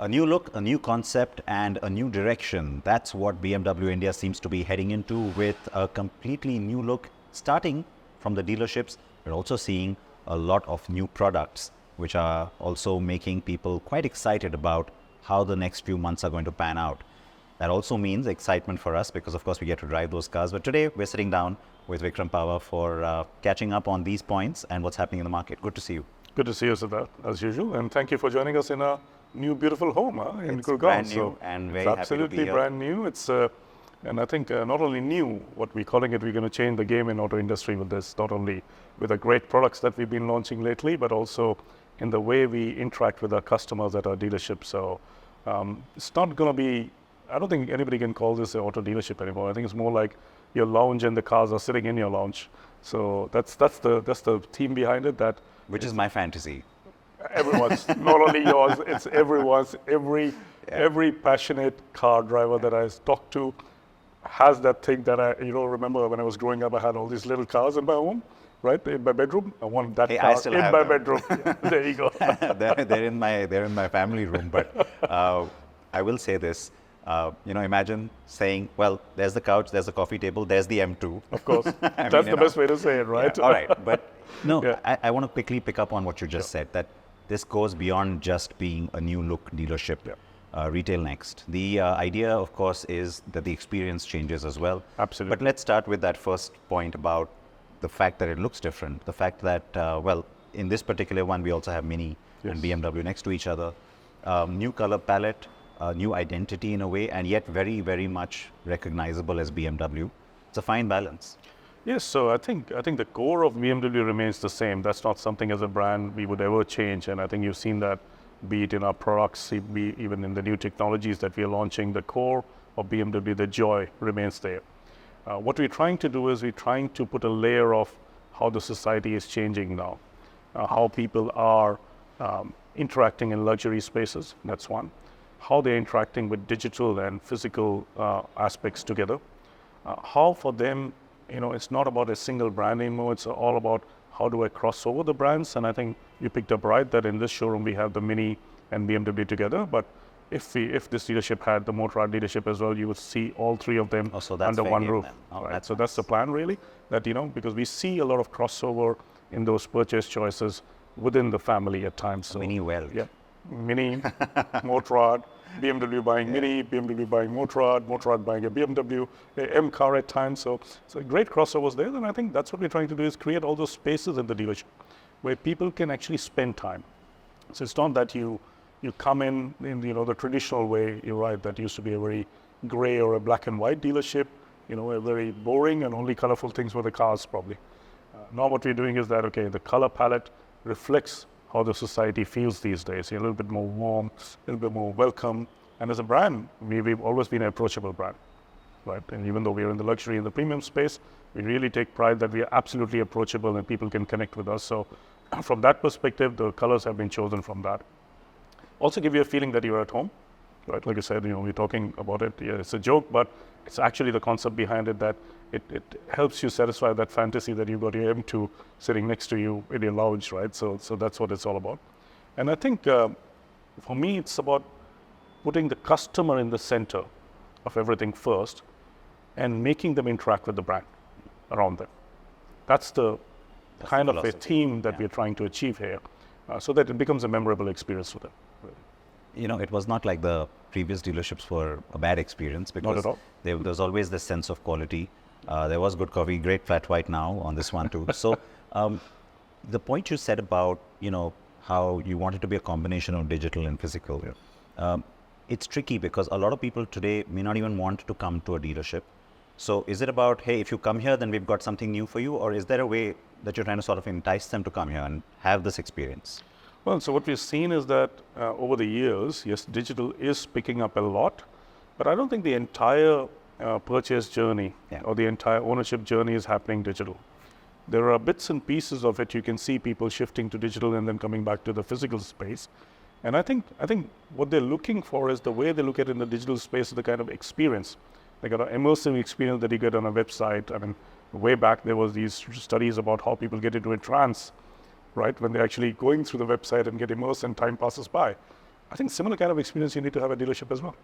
A new look, a new concept, and a new direction. That's what BMW India seems to be heading into, with a completely new look starting from the dealerships. We're also seeing a lot of new products, which are also making people quite excited about how the next few months are going to pan out. That also means excitement for us because, of course, we get to drive those cars. But today, we're sitting down with Vikram Pawah for catching up on these points and what's happening in the market. Good to see you. Good to see you, Siddharth, as usual. And thank you for joining us in a new, beautiful home in It's Gurgaon. brand new and very happy to be absolutely here. brand new. It's and I think not only new, what we're calling it, we're going to change the game in auto industry with this, not only with the great products that we've been launching lately, but also in the way we interact with our customers at our dealership. So it's not going to be, I don't think anybody can call this an auto dealership anymore. I think it's more like your lounge and the cars are sitting in your lounge. So that's the theme behind it. Which is my fantasy. Everyone's, not only yours, it's everyone's. Every passionate car driver that I talk to has that thing that I remember when I was growing up, I had all these little cars in my home, right, in my bedroom. I want that car in my bedroom. There you go. they're in my family room. But I will say this. Imagine saying, well, there's the couch, there's the coffee table, there's the M2. Of course. That's the best way to say it, right? Yeah, all right. But no, I want to quickly pick up on what you just said, that this goes beyond just being a new look dealership. Retail next. The idea, of course, is that the experience changes as well. Absolutely. But let's start with that first point about the fact that it looks different. The fact that, in this particular one, we also have Mini and BMW next to each other. New color palette, new identity in a way, and yet very, very much recognizable as BMW. It's a fine balance. Yes, so I think the core of BMW remains the same. That's not something as a brand we would ever change, and I think you've seen that, be it in our products, be even in the new technologies that we are launching. The core of BMW, the joy, remains there. What we're trying to do is we're trying to put a layer of how the society is changing now, how people are interacting in luxury spaces. That's one. How they're interacting with digital and physical aspects together. How for them, it's not about a single brand anymore. It's all about how do I cross over the brands. And I think you picked up right that in this showroom we have the Mini and BMW together. But if this dealership had the Motorrad dealership as well, you would see all three of them under one roof. Right? So that's the plan, really. That because we see a lot of crossover in those purchase choices within the family at times. So Mini well. Yeah. Mini, Motorrad, BMW buying Mini, BMW buying Motorrad, Motorrad buying a BMW, a M car at times. So great crossovers there. And I think that's what we're trying to do, is create all those spaces in the dealership where people can actually spend time. So it's not that you come in the traditional way. You're right, that used to be a very gray or a black and white dealership, a very boring and only colorful things were the cars probably. Now what we're doing is that, okay, the color palette reflects how the society feels these days. You're a little bit more warm, a little bit more welcome. And as a brand, we've always been an approachable brand, right? And even though we're in the luxury and the premium space, we really take pride that we are absolutely approachable and people can connect with us. So from that perspective, the colors have been chosen from that. Also give you a feeling that you're at home, right? Like I said, we're talking about it. Yeah, it's a joke, but it's actually the concept behind it, that it helps you satisfy that fantasy that you've got your M2 sitting next to you in your lounge, right? So that's what it's all about. And I think for me, it's about putting the customer in the center of everything first and making them interact with the brand around them. That's the kind of a theme that we're trying to achieve here, so that it becomes a memorable experience for them. It was not like the previous dealerships were a bad experience, because not at all. There's always this sense of quality. There was good coffee, great flat white now on this one too. So the point you said about, how you want it to be a combination of digital and physical, it's tricky because a lot of people today may not even want to come to a dealership. So is it about, hey, if you come here, then we've got something new for you? Or is there a way that you're trying to sort of entice them to come here and have this experience? Well, so what we've seen is that over the years, yes, digital is picking up a lot, but I don't think the entire purchase journey or the entire ownership journey is happening digital. There are bits and pieces of it. You can see people shifting to digital and then coming back to the physical space. And I think what they're looking for is the way they look at it in the digital space is the kind of experience. They got an immersive experience that you get on a website. I mean, way back there was these studies about how people get into a trance, right? When they're actually going through the website and get immersed and time passes by. I think similar kind of experience you need to have at dealership as well.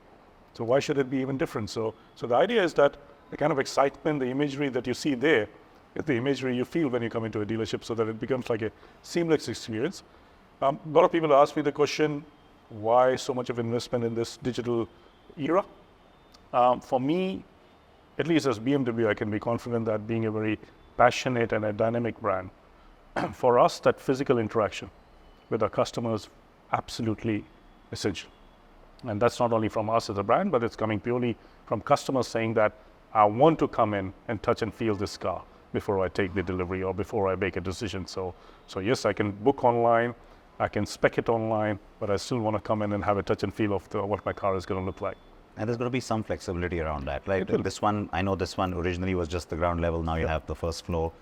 So why should it be even different? So the idea is that the kind of excitement, the imagery that you see there is the imagery you feel when you come into a dealership, so that it becomes like a seamless experience. A lot of people ask me the question, why so much of investment in this digital era? For me, at least as BMW, I can be confident that being a very passionate and a dynamic brand, for us, that physical interaction with our customers, absolutely essential. And that's not only from us as a brand, but it's coming purely from customers saying that I want to come in and touch and feel this car before I take the delivery or before I make a decision. So yes, I can book online, I can spec it online, but I still want to come in and have a touch and feel of what my car is going to look like. And there's going to be some flexibility around that, right? This one, I know this one originally was just the ground level. Now you have the first floor.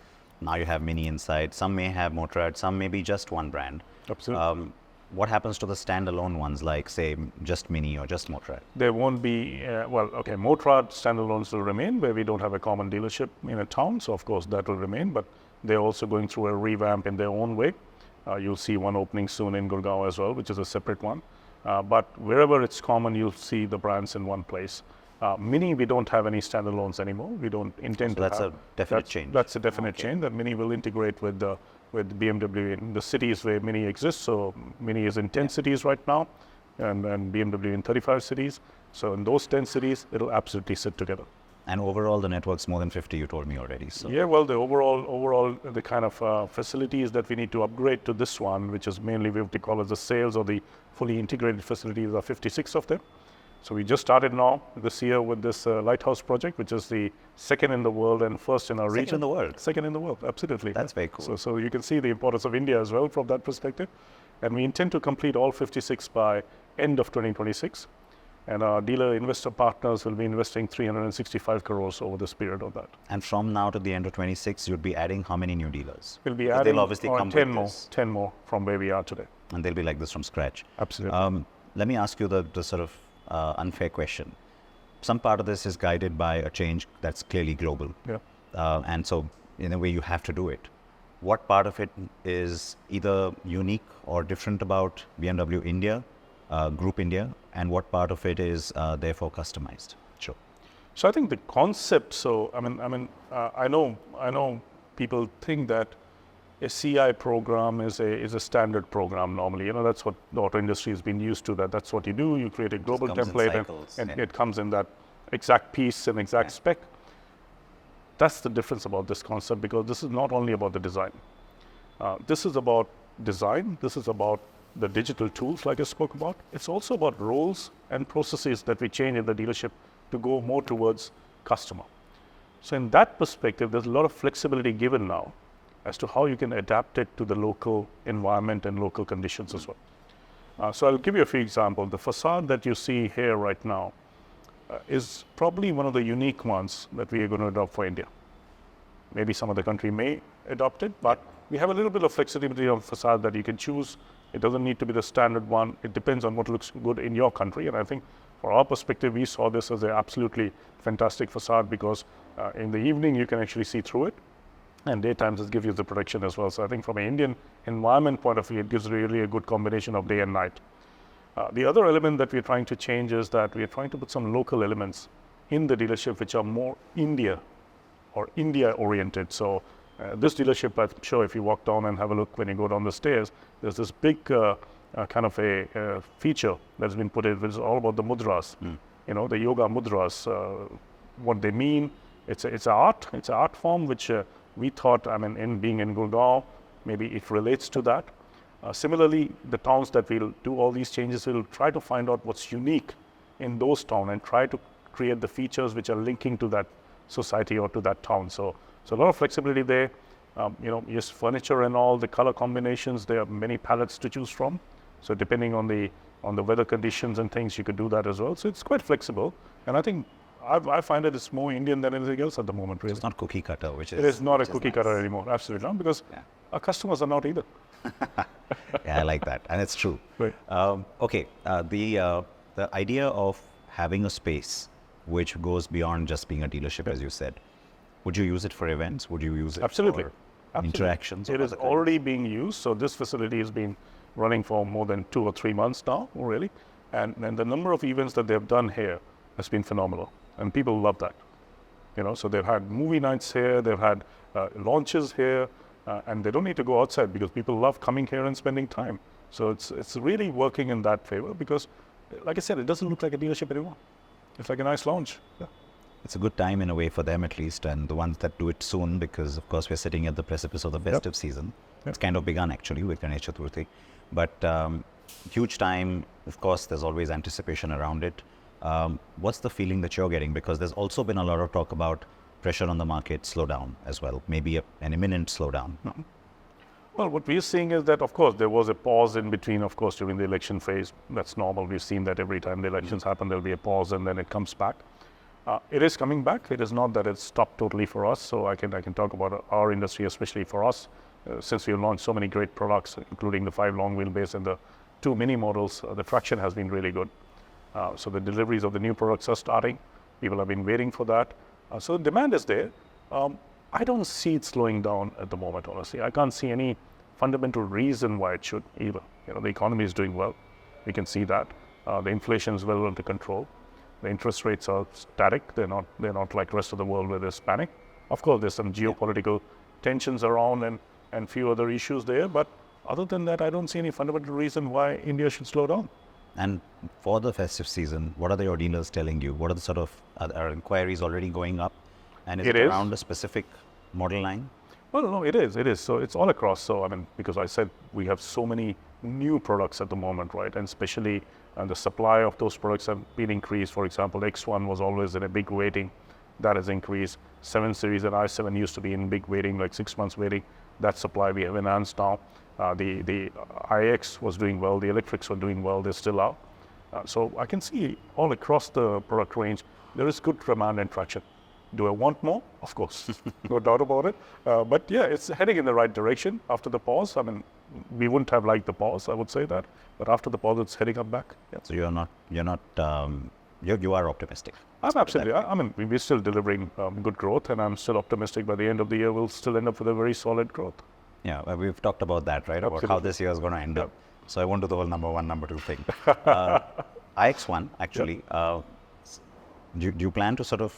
Now you have Mini inside. Some may have Motorrad. Some may be just one brand. Absolutely. What happens to the standalone ones, like say just Mini or just Motorrad? There won't be, Motorrad standalones will remain where we don't have a common dealership in a town. So of course that will remain, but they're also going through a revamp in their own way. You'll see one opening soon in Gurgaon as well, which is a separate one. But wherever it's common, you'll see the brands in one place. Mini, we don't have any standalones anymore. We don't intend to have. That's a definite change. That's a definite change that Mini will integrate with BMW in the cities where Mini exists. So Mini is in 10 cities right now, and BMW in 35 cities. So in those 10 cities, it'll absolutely sit together. And overall, the network's more than 50, you told me already. So. Yeah, well, the overall, the kind of facilities that we need to upgrade to this one, which is mainly we have to call it the sales or the fully integrated facilities, are 56 of them. So we just started now this year with this Lighthouse project, which is the second in the world and first in our region. Second in the world? Second in the world, absolutely. That's very cool. So you can see the importance of India as well from that perspective. And we intend to complete all 56 by end of 2026. And our dealer investor partners will be investing 365 crores over this period of that. And from now to the end of 26, you'd be adding how many new dealers? We'll be adding they'll obviously come 10 with more, 10 more from where we are today. And they'll be like this from scratch. Absolutely. Let me ask you the sort of unfair question. Some part of this is guided by a change that's clearly global. Yeah. And so in a way you have to do it. What part of it is either unique or different about BMW India, Group India, and what part of it is therefore customized? Sure. So I think the concept. I know people think that a CI program is a standard program normally. That's what the auto industry has been used to. That's what you do. You create a global template, and it comes in that exact piece and exact spec. That's the difference about this concept, because this is not only about the design. This is about design. This is about the digital tools like I spoke about. It's also about roles and processes that we change in the dealership to go more towards customer. So in that perspective, there's a lot of flexibility given now as to how you can adapt it to the local environment and local conditions as well. So I'll give you a few examples. The facade that you see here right now is probably one of the unique ones that we are going to adopt for India. Maybe some other country may adopt it, but we have a little bit of flexibility on facade that you can choose. It doesn't need to be the standard one. It depends on what looks good in your country. And I think for our perspective, we saw this as an absolutely fantastic facade, because in the evening you can actually see through it, and daytimes it gives you the protection as well. So I think from an Indian environment point of view, it gives really a good combination of day and night. The other element that we're trying to change is that we're trying to put some local elements in the dealership which are more India or India oriented. So this dealership, I'm sure if you walk down and have a look when you go down the stairs, there's this big kind of a feature that's been put in, which is all about the mudras, the yoga mudras, what they mean. It's an art form which we thought, in being in Gurgaon, maybe it relates to that. Similarly, the towns that will do all these changes will try to find out what's unique in those towns and try to create the features which are linking to that society or to that town. So a lot of flexibility there. Yes, furniture and all the color combinations, there are many palettes to choose from. So depending on the weather conditions and things, you could do that as well. So it's quite flexible. And I think I find that it's more Indian than anything else at the moment, really. It's not cookie cutter, which is... It is not a cookie cutter anymore, absolutely not, because our customers are not either. Yeah, I like that, and it's true. Right. The idea of having a space which goes beyond just being a dealership, as you said, would you use it for events? Would you use it Absolutely. for interactions? It is already being used. So this facility is being running for more than 2 or 3 months now, really. And the number of events that they've done here has been phenomenal. And people love that. So they've had movie nights here, they've had launches here, and they don't need to go outside because people love coming here and spending time. So it's really working in that favor because, like I said, it doesn't look like a dealership anymore. It's like a nice lounge. Yeah. It's a good time in a way for them at least, and the ones that do it soon, because of course we're sitting at the precipice of the festive season. It's kind of begun actually with Ganesh Chaturthi, but huge time. Of course, there's always anticipation around it. What's the feeling that you're getting? Because there's also been a lot of talk about pressure on the market, slowdown as well, maybe an imminent slowdown. Well, what we're seeing is that, of course, there was a pause in between, of course, during the election phase. That's normal. We've seen that every time the elections happen, there'll be a pause and then it comes back. It is coming back. It is not that it's stopped totally for us. So I can talk about our industry, especially for us, since we've launched so many great products, including the 5 long wheelbase and the 2 mini models. The traction has been really good. So the deliveries of the new products are starting. People have been waiting for that. So the demand is there. I don't see it slowing down at the moment, honestly. I can't see any fundamental reason why it should either. The economy is doing well. We can see that. The inflation is well under control. The interest rates are static. They're not like the rest of the world where there's panic. Of course, there's some geopolitical tensions around and few other issues there. But other than that, I don't see any fundamental reason why India should slow down. And for the festive season, what are your dealers telling you? What are the sort of, are inquiries already going up? And is it around a specific model line? Well, no, it is. So it's all across. So, because I said we have so many new products at the moment, right? And especially the supply of those products have been increased. For example, X1 was always in a big waiting. That has increased. 7 Series and i7 used to be in big waiting, like 6 months waiting. That supply we have enhanced now. The iX was doing well. The electrics were doing well. They still are. So I can see all across the product range, there is good demand and traction. Do I want more? Of course, no doubt about it. But yeah, it's heading in the right direction after the pause. We wouldn't have liked the pause, I would say that. But after the pause, it's heading up back. Yeah. So you are optimistic. I'm absolutely. We're still delivering good growth, and I'm still optimistic by the end of the year we'll still end up with a very solid growth. Yeah, we've talked about that, right? Absolutely. About how this year is going to end up. So I won't do the whole number 1, number 2 thing. iX1, actually, do you plan to sort of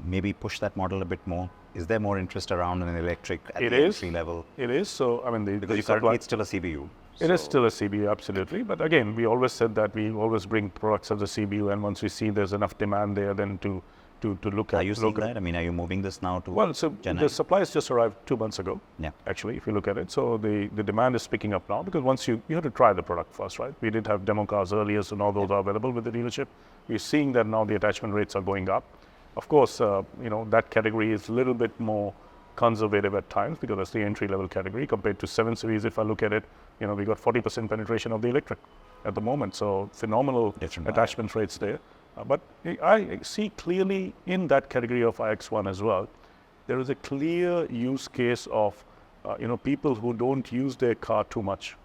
maybe push that model a bit more? Is there more interest around an electric at the entry level? It is. So, because currently it's still a CBU. It is still a CBU, absolutely. But again, we always said that we always bring products as a CBU, and once we see there's enough demand there, then to look at. Are you seeing that? Are you moving this now to Chennai? The supplies just arrived 2 months ago. Yeah. Actually, if you look at it, so the demand is picking up now because once you have to try the product first, right? We did have demo cars earlier, so now those are available with the dealership. We're seeing that now the attachment rates are going up. Of course, that category is a little bit more conservative at times because that's the entry-level category compared to 7 Series. If I look at it, we got 40% penetration of the electric at the moment. So phenomenal attachment rates there. But I see clearly in that category of iX1 as well, there is a clear use case of people who don't use their car too much,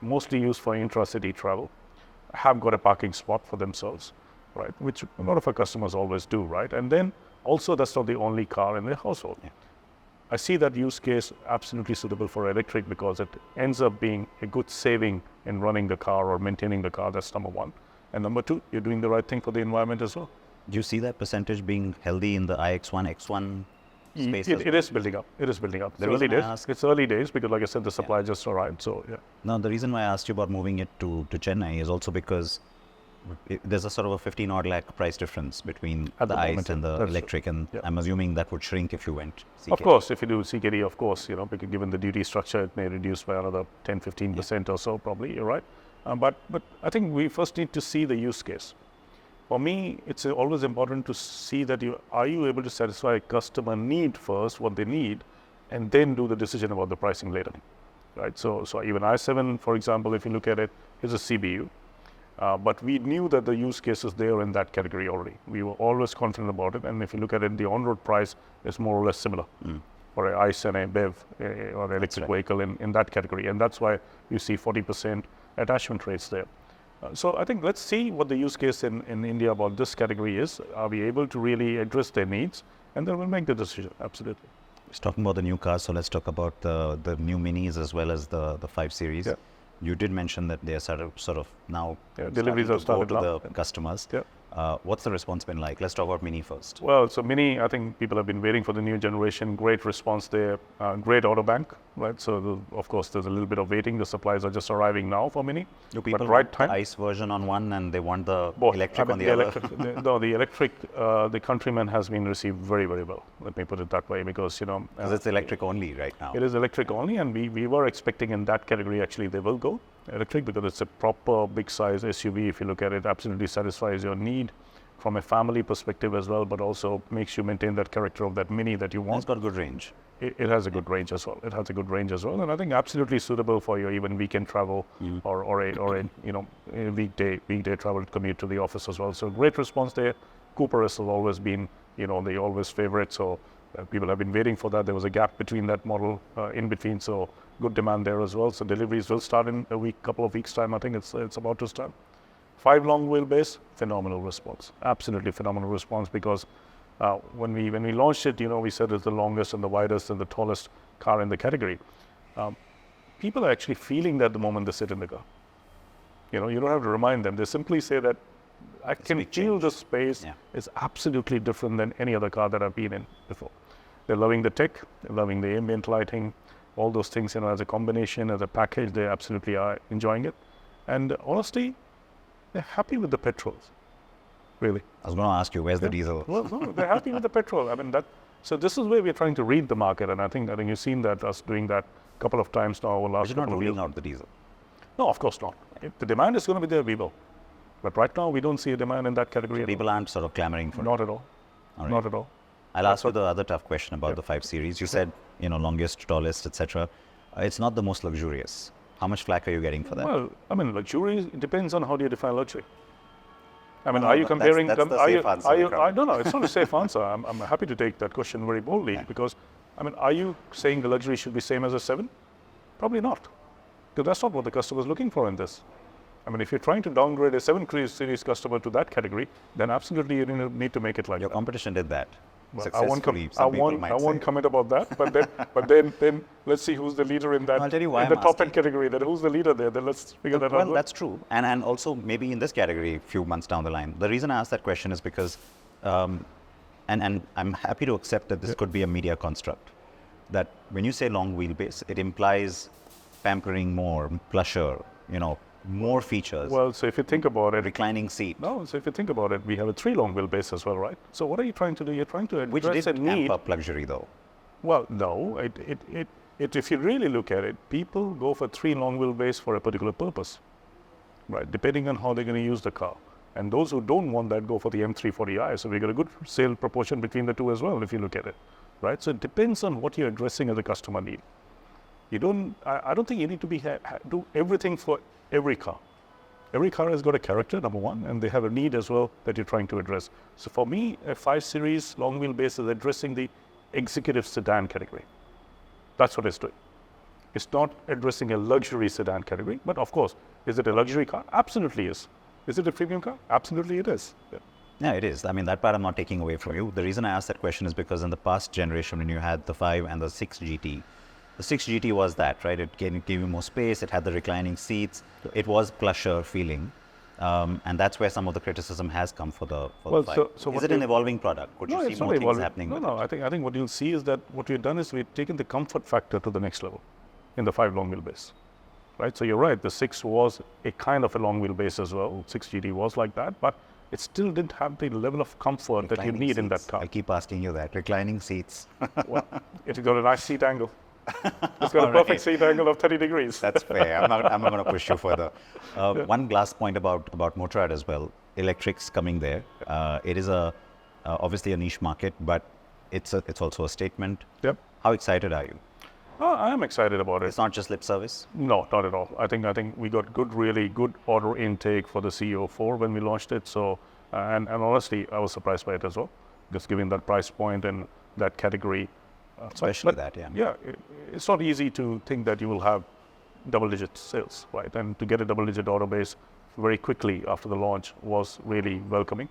mostly used for intra-city travel, have got a parking spot for themselves, right? Which a lot of our customers always do, right? And then also that's not the only car in their household. Yeah. I see that use case absolutely suitable for electric because it ends up being a good saving in running the car or maintaining the car. That's number 1. And number 2, you're doing the right thing for the environment as well. Do you see that percentage being healthy in the iX1, X1 space? It is building up. It is building up. It's early days because, like I said, the supply just arrived. So, yeah. Now, the reason why I asked you about moving it to Chennai is also because there's a sort of a 15-odd lakh price difference between the ICE and the electric, and I'm assuming that would shrink if you went CKD. Of course, if you do CKD, of course, because given the duty structure, it may reduce by another 10-15% or so, probably, you're right. But I think we first need to see the use case. For me, it's always important to see that are you able to satisfy a customer need first, what they need, and then do the decision about the pricing later, right? So even i7, for example, if you look at it, is a CBU. But we knew that the use case is there in that category already. We were always confident about it. And if you look at it, the on-road price is more or less similar for an ICE and a BEV or an electric vehicle in that category. And that's why you see 40% attachment rates there. So I think let's see what the use case in India about this category is. Are we able to really address their needs? And then we'll make the decision, absolutely. Let's talk about the new cars. So let's talk about the new Minis as well as the 5 Series. Yeah. You did mention that they are sort of now deliveries starting have to started go to now. the customers. Yeah. What's the response been like? Let's talk about Mini first. Well, so Mini, I think people have been waiting for the new generation. Great response there. Great order bank, right? So of course, there's a little bit of waiting. The supplies are just arriving now for Mini. Do people but right want time, the ICE version on one and they want the both. electric on the the other? electric, no, the electric, the Countryman has been received very, very well. Let me put it that way, because Because it's electric only right now. it is electric only, and we were expecting in that category actually they will go electric, because it's a proper big size SUV. If you look at it, absolutely satisfies your need from a family perspective as well, but also makes you maintain that character of that Mini that you And want. it's got good range. It has a good range as well. It has a good range as well, and I think absolutely suitable for your even weekend travel or a weekday travel commute to the office as well. So great response there. Cooper has always been the always favorite. So people have been waiting for that. There was a gap between that model in between, so good demand there as well. So deliveries will start in a couple of weeks time. I think it's about to start. 5 long wheelbase, phenomenal response. Absolutely phenomenal response, because when we launched it, we said it's the longest and the widest and the tallest car in the category. People are actually feeling that the moment they sit in the car. You don't have to remind them. They simply say that I can feel the space is absolutely different than any other car that I've been in before. They're loving the tech, they're loving the ambient lighting, all those things, as a combination, as a package, they absolutely are enjoying it. And honestly, they're happy with the petrols, really. I was going to ask you, where's the diesel? Well, no, they're happy with the petrol. I mean, so this is where we're trying to read the market, and I think you've seen that us doing that a couple of times now over the last You're not couple of ruling years. out the diesel. No, of course not. If the demand is going to be there, we will. But right now, we don't see a demand in that category. People aren't sort of clamoring for it. Not at all. All right. Not at all. I'll ask you the other tough question about the 5 Series. You said, longest, tallest, etc. It's not the most luxurious. How much flack are you getting for that? Well, I mean, luxury, it depends on how do you define luxury. I mean, No, are you but comparing? that's the safe answer, Vikram. No, it's not a safe answer. I'm happy to take that question very boldly, because, I mean, are you saying the luxury should be same as a 7? Probably not, because that's not what the customer is looking for in this. I mean, if you're trying to downgrade a 7 Series customer to that category, then absolutely you need to make it like Your that. competition did that. Well, Successfully, I some people might won't say. comment about that. But then let's see who's the leader in that. I'll tell you why in the I'm top asking. end category. Then who's the leader there? Then let's figure that out. Well, that's true. And also maybe in this category a few months down the line. The reason I asked that question is because, and I'm happy to accept that this could be a media construct, that when you say long wheelbase, it implies pampering more, plusher, more features, Well, so if you think about it, reclining seat, no. So if you think about it, we have a 3 long wheelbase as well, right? So what are you trying to do? You're trying to which address did a need. amp up luxury though. Well, no. If you really look at it, people go for 3 long wheelbase for a particular purpose, right? Depending on how they're going to use the car. And those who don't want that go for the M340i. So we got a good sale proportion between the two as well, if you look at it, right? So it depends on what you're addressing as a customer need. I don't think you need to do everything for every car. Every car has got a character, number one, and they have a need as well that you're trying to address. So for me, a 5 Series long wheelbase is addressing the executive sedan category. That's what it's doing. It's not addressing a luxury sedan category, but of course, is it a luxury car? Absolutely is. Is it a premium car? Absolutely it is. Yeah. Yeah, it is. I mean, that part I'm not taking away from you. The reason I asked that question is because in the past generation, when you had the 5 and the 6 GT, the 6 GT was that, right? It gave you more space. It had the reclining seats. It was plusher feeling. And that's where some of the criticism has come for the 5. So Is it an evolving product? Could you it's see not more things evolving. happening with No. I think what you'll see is that what we've done is we've taken the comfort factor to the next level in the 5 long wheelbase, right? So you're right. The 6 was a kind of a long wheelbase as well. 6 GT was like that, but it still didn't have the level of comfort that you reclining need in that seats? car. I keep asking you that. Reclining seats. Well, it's got a nice seat angle. It's got a perfect seat angle of 30 degrees. That's fair. I'm not going to push you further. One last point about Motorrad as well. Electrics coming there. It is obviously a niche market, but it's also a statement. Yep. How excited are you? I am excited about it. It's not just lip service. No, not at all. I think we got really good order intake for the CEO4 when we launched it. So, and honestly, I was surprised by it as well, just given that price point and that category. Especially that, yeah. Yeah, it's not easy to think that you will have double-digit sales, right? And to get a double-digit order base very quickly after the launch was really welcoming.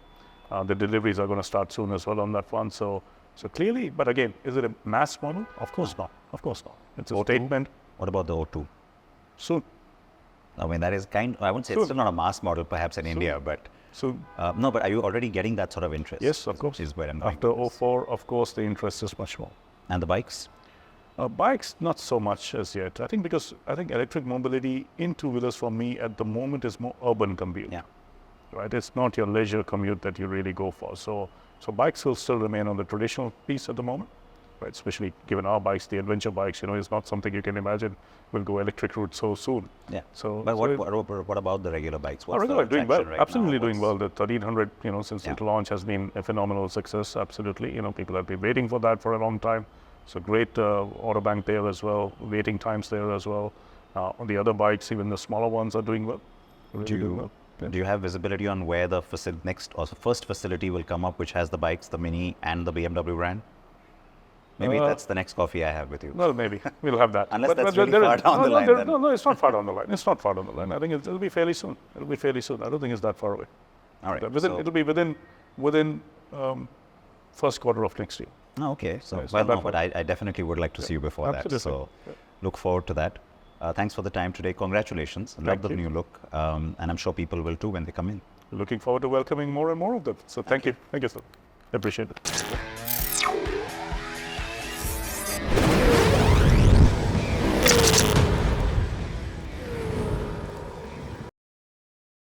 The deliveries are going to start soon as well on that one. So clearly, but again, is it a mass model? Of course not. Of course not. It's a O2? statement. What about the O2? Soon. I mean, that is I wouldn't say it's still not a mass model perhaps in India, but Soon. no, but are you already getting that sort of interest? Yes, of course. Is where I'm going After with this. 04, of course, the interest is much more. And the bikes? Bikes, not so much as yet. I think because electric mobility in two-wheelers for me at the moment is more urban commute. Yeah. Right? It's not your leisure commute that you really go for. So bikes will still remain on the traditional piece at the moment, right? Especially given our bikes, the adventure bikes, it's not something you can imagine will go electric route so soon. Yeah. So, But so what about the regular bikes? What's regular the doing well, traction right absolutely now? doing well. The 1300, since Yeah. its launch has been a phenomenal success. Absolutely, people have been waiting for that for a long time. So great order bank there as well. Waiting times there as well. On the other bikes, even the smaller ones are doing well. Really doing well. Yeah. Do you have visibility on where the next or first facility will come up, which has the bikes, the Mini, and the BMW brand? Maybe that's the next coffee I have with you. Well, maybe we'll have that. Unless that's really far down the line, then. No, it's not far down the line. It's not far down the line. I think it'll be fairly soon. It'll be fairly soon. I don't think it's that far away. All right. It'll be within first quarter of next year. Oh, okay. So, it's well, not no, but I definitely would like to see you before Absolutely. that. So, Yeah. look forward to that. Thanks for the time today. Congratulations. Love the you. new look. And I'm sure people will too when they come in. Looking forward to welcoming more and more of them. So thank you. Thank you, sir. Appreciate it.